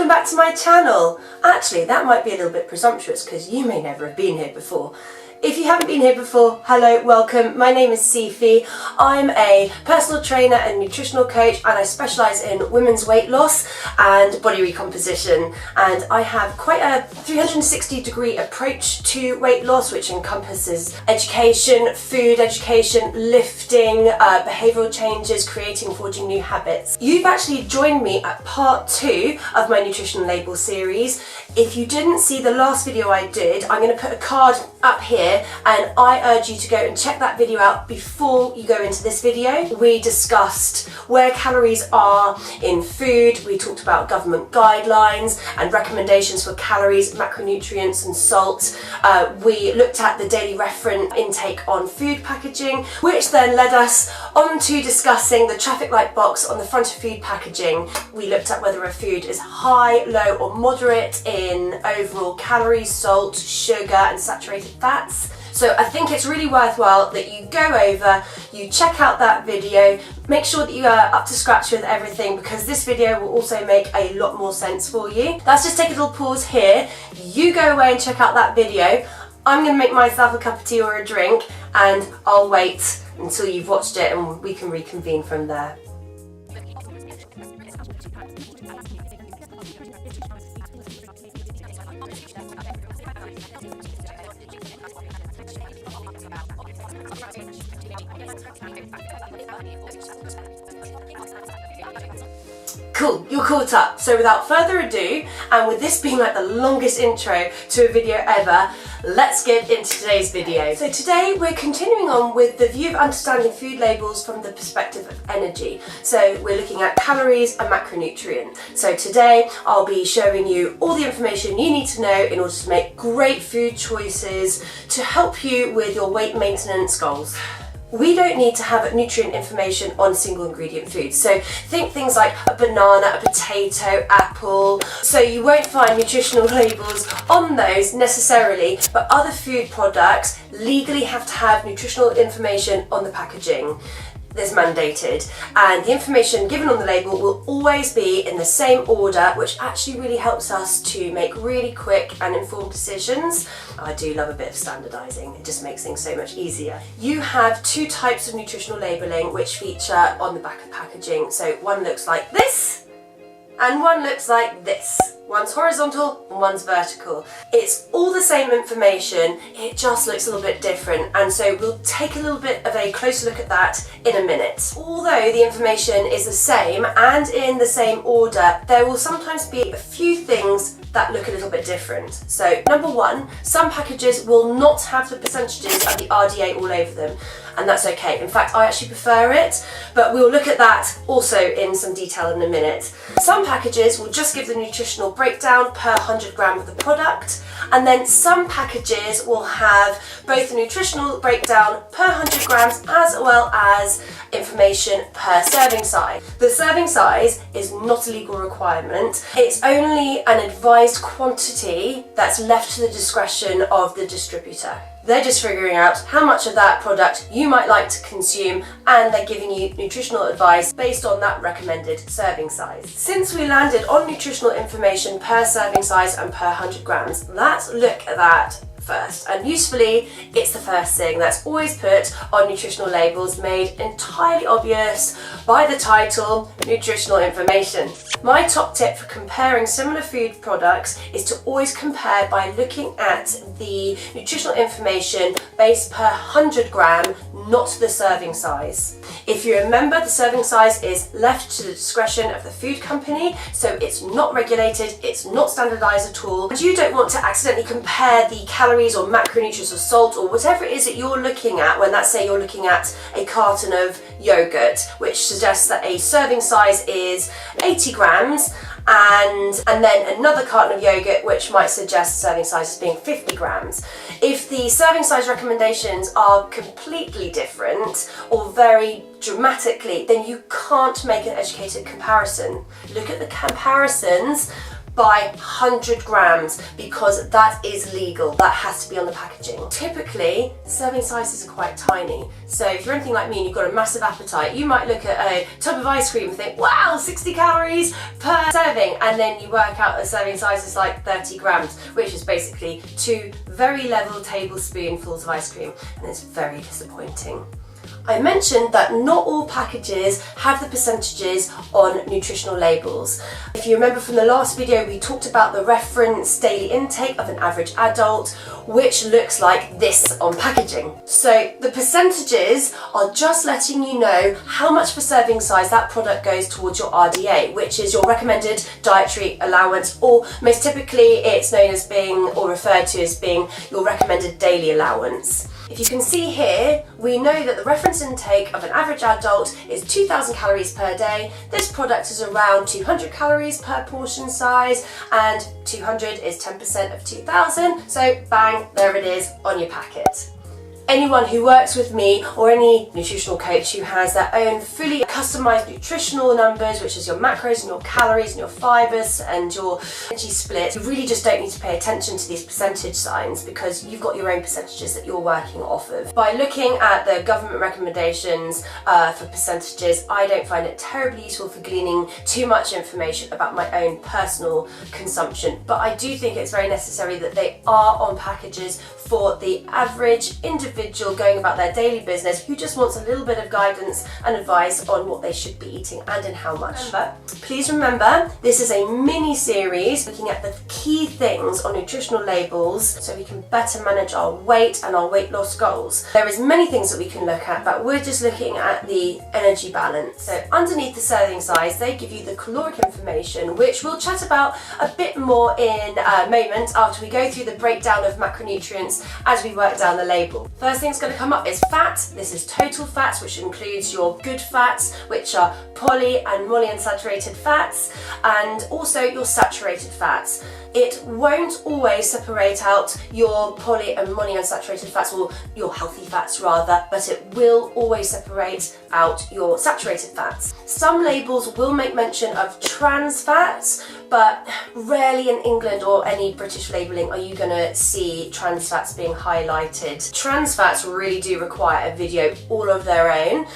welcome back to my channel. Actually, that might be a little bit presumptuous because you may never have been here before. If you haven't been here before, hello, welcome. My name is Sifi. I'm a personal trainer and nutritional coach, and I specialise in women's weight loss and body recomposition. And I have quite a 360-degree approach to weight loss, which encompasses education, food education, lifting, behavioural changes, creating, forging new habits. You've actually joined me at part 2 of my nutrition label series. If you didn't see the last video I did, I'm going to put a card up here, and I urge you to go and check that video out before you go into this video. We discussed where calories are in food, we talked about government guidelines and recommendations for calories, macronutrients and salt. We looked at the daily reference intake on food packaging, which then led us on to discussing the traffic light box on the front of food packaging. We looked at whether a food is high, low or moderate in overall calories, salt, sugar and saturated fats. So I think it's really worthwhile that you go over, you check out that video, make sure that you are up to scratch with everything, because this video will also make a lot more sense for you. Let's just take a little pause here. You go away and check out that video. I'm going to make myself a cup of tea or a drink, and I'll wait until you've watched it and we can reconvene from there. Cool, you're caught up. So without further ado, and with this being like the longest intro to a video ever, let's get into today's video. So today we're continuing on with the view of understanding food labels from the perspective of energy. So we're looking at calories and macronutrient. So today I'll be showing you all the information you need to know in order to make great food choices to help you with your weight maintenance goals. We don't need to have nutrient information on single ingredient foods. So think things like a banana, a potato, apple. So you won't find nutritional labels on those necessarily, but other food products legally have to have nutritional information on the packaging. That's mandated, and the information given on the label will always be in the same order, which actually really helps us to make really quick and informed decisions. I do love a bit of standardising, it just makes things so much easier. You have 2 types of nutritional labelling which feature on the back of packaging. So one looks like this and one looks like this. One's horizontal and one's vertical. It's all the same information, it just looks a little bit different, and so we'll take a little bit of a closer look at that in a minute. Although the information is the same and in the same order, there will sometimes be a few things that look a little bit different. So number 1, some packages will not have the percentages of the RDA all over them, and that's okay. In fact, I actually prefer it, but we'll look at that also in some detail in a minute. Some packages will just give the nutritional breakdown per 100 gram of the product, and then some packages will have both the nutritional breakdown per 100 grams as well as information per serving size. The serving size is not a legal requirement, it's only an advised quantity that's left to the discretion of the distributor. They're just figuring out how much of that product you might like to consume, and they're giving you nutritional advice based on that recommended serving size. Since we landed on nutritional information per serving size and per 100 grams, let's look at that first. And usefully, it's the first thing that's always put on nutritional labels, made entirely obvious by the title, nutritional information. My top tip for comparing similar food products is to always compare by looking at the nutritional information based per 100 gram, not the serving size. If you remember, the serving size is left to the discretion of the food company, so it's not regulated, it's not standardized at all, and you don't want to accidentally compare the calories or macronutrients or salt or whatever it is that you're looking at when, let's say, you're looking at a carton of yogurt, which suggests that a serving size is 80 grams, and then another carton of yogurt which might suggest serving size as being 50 grams. If the serving size recommendations are completely different or very dramatically, then you can't make an educated comparison. Look at the comparisons by 100 grams because that is legal. That has to be on the packaging. Typically, serving sizes are quite tiny. So if you're anything like me and you've got a massive appetite, you might look at a tub of ice cream and think, wow, 60 calories per serving. And then you work out a serving size is like 30 grams, which is basically 2 very level tablespoonfuls of ice cream. And it's very disappointing. I mentioned that not all packages have the percentages on nutritional labels. If you remember from the last video, we talked about the reference daily intake of an average adult, which looks like this on packaging. So the percentages are just letting you know how much per serving size that product goes towards your RDA, which is your recommended dietary allowance, or most typically it's known as being, or referred to as being, your recommended daily allowance. If you can see here, we know that the reference intake of an average adult is 2,000 calories per day. This product is around 200 calories per portion size, and 200 is 10% of 2,000. So bang, there it is on your packet. Anyone who works with me or any nutritional coach who has their own fully customized nutritional numbers, which is your macros and your calories and your fibers and your energy split, you really just don't need to pay attention to these percentage signs because you've got your own percentages that you're working off of. By looking at the government recommendations for percentages, I don't find it terribly useful for gleaning too much information about my own personal consumption, but I do think it's very necessary that they are on packages for the average individual going about their daily business who just wants a little bit of guidance and advice on what they should be eating and in how much. But please remember, this is a mini series looking at the key things on nutritional labels so we can better manage our weight and our weight loss goals. There is many things that we can look at, but we're just looking at the energy balance. So underneath the serving size, they give you the caloric information, which we'll chat about a bit more in a moment after we go through the breakdown of macronutrients as we work down the label. First thing's going to come up is fat. This is total fats, which includes your good fats, which are poly and monounsaturated fats, and also your saturated fats. It won't always separate out your poly and monounsaturated fats, or your healthy fats rather, but it will always separate out your saturated fats. Some labels will make mention of trans fats, but rarely in England or any British labelling are you going to see trans fats being highlighted. Trans fats really do require a video all of their own,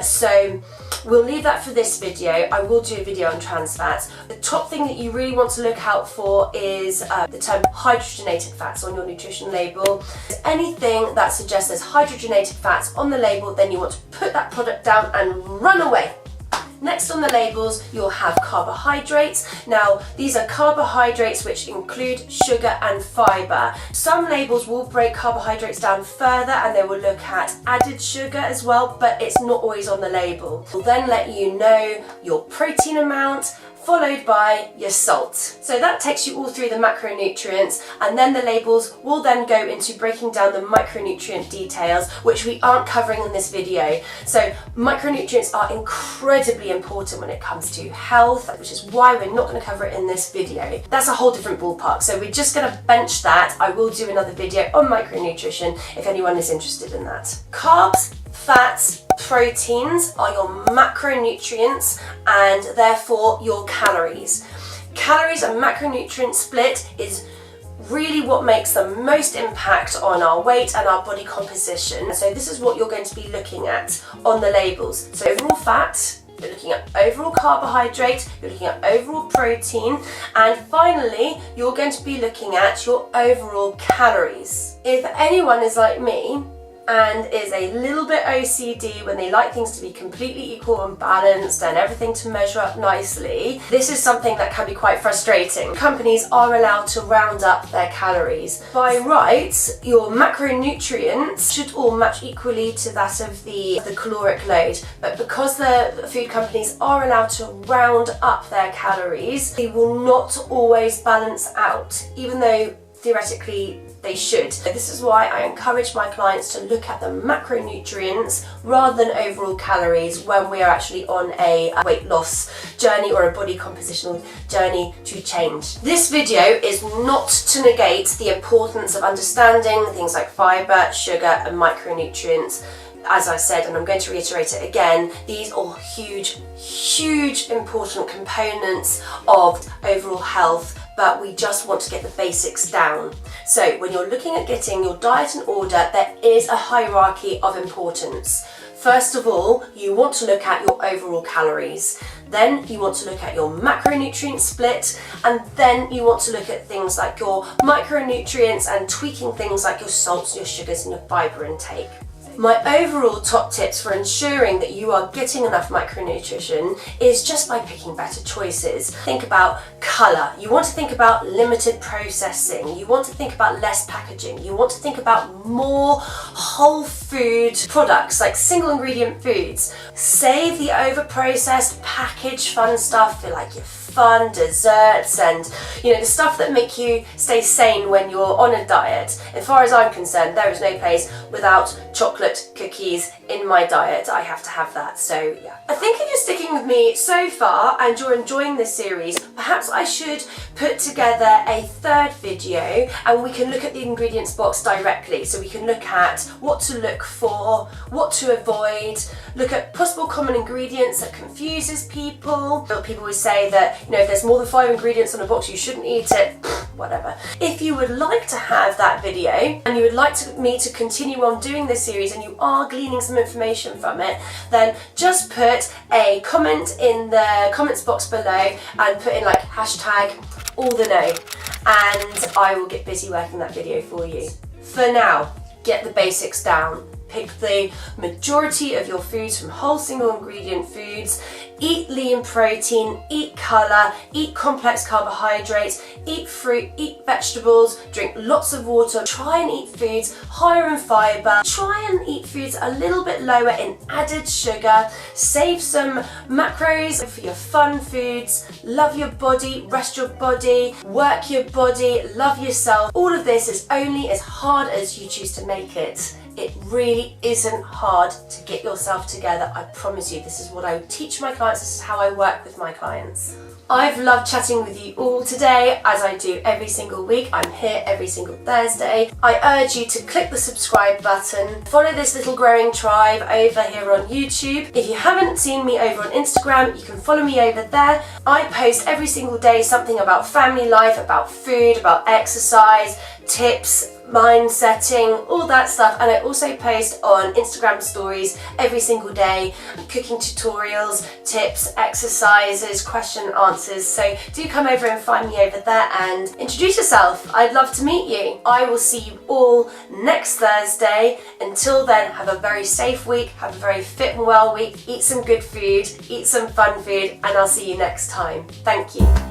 so we'll leave that for this video. I will do a video on trans fats. The top thing that you really want to look out for is the term hydrogenated fats on your nutrition label. Anything that suggests there's hydrogenated fats on the label, then you want to put that product down and run away. Next on the labels, you'll have carbohydrates. Now, these are carbohydrates which include sugar and fibre. Some labels will break carbohydrates down further and they will look at added sugar as well, but it's not always on the label. We'll then let you know your protein amount, followed by your salt. So that takes you all through the macronutrients, and then the labels will then go into breaking down the micronutrient details, which we aren't covering in this video. So micronutrients are incredibly important when it comes to health, which is why we're not going to cover it in this video. That's a whole different ballpark, so we're just going to bench that. I will do another video on micronutrition if anyone is interested in that. Carbs, fats, proteins are your macronutrients and therefore your calories. Calories and macronutrient split is really what makes the most impact on our weight and our body composition. So this is what you're going to be looking at on the labels. So overall fat, you're looking at overall carbohydrate, you're looking at overall protein, and finally you're going to be looking at your overall calories. If anyone is like me and is a little bit OCD when they like things to be completely equal and balanced and everything to measure up nicely, this is something that can be quite frustrating. Companies are allowed to round up their calories. By rights, your macronutrients should all match equally to that of the caloric load, but because the food companies are allowed to round up their calories, they will not always balance out, even though theoretically they should. This is why I encourage my clients to look at the macronutrients rather than overall calories when we are actually on a weight loss journey or a body compositional journey to change. This video is not to negate the importance of understanding things like fibre, sugar and micronutrients. As I said, and I'm going to reiterate it again, these are huge important components of overall health, but we just want to get the basics down. So when you're looking at getting your diet in order, there is a hierarchy of importance. First of all, you want to look at your overall calories. Then you want to look at your macronutrient split, and then you want to look at things like your micronutrients and tweaking things like your salts, your sugars, and your fiber intake. My overall top tips for ensuring that you are getting enough micronutrition is just by picking better choices. Think about colour. You want to think about limited processing. You want to think about less packaging. You want to think about more whole food products, like single ingredient foods. Save the over-processed packaged fun stuff, like your fun desserts and the stuff that make you stay sane when you're on a diet. As far as I'm concerned, there is no place without chocolate cookies in my diet. I have to have that. So yeah, I think if you're sticking with me so far and you're enjoying this series, perhaps I should put together a third video and we can look at the ingredients box directly. So we can look at what to look for, what to avoid, look at possible common ingredients that confuses people. People always say that if there's more than 5 ingredients on a box, you shouldn't eat it. Whatever. If you would like to have that video and you would like me to continue on doing this series and you are gleaning some information from it, then just put a comment in the comments box below and put in like hashtag all the know, and I will get busy working that video for you. For now, get the basics down. Pick the majority of your foods from whole single ingredient foods. Eat lean protein, eat colour, eat complex carbohydrates, eat fruit, eat vegetables, drink lots of water. Try and eat foods higher in fibre. Try and eat foods a little bit lower in added sugar. Save some macros for your fun foods. Love your body, rest your body, work your body, love yourself. All of this is only as hard as you choose to make it. It really isn't hard to get yourself together. I promise you, this is what I teach my clients, this is how I work with my clients. I've loved chatting with you all today, as I do every single week. I'm here every single Thursday. I urge you to click the subscribe button, follow this little growing tribe over here on YouTube. If you haven't seen me over on Instagram, you can follow me over there. I post every single day something about family life, about food, about exercise, tips, mind setting, all that stuff, and I also post on Instagram stories every single day, cooking tutorials, tips, exercises, question and answers. So do come over and find me over there and introduce yourself. I'd love to meet you. I will see you all next Thursday. Until then, have a very safe week, have a very fit and well week, eat some good food, eat some fun food, and I'll see you next time. Thank you.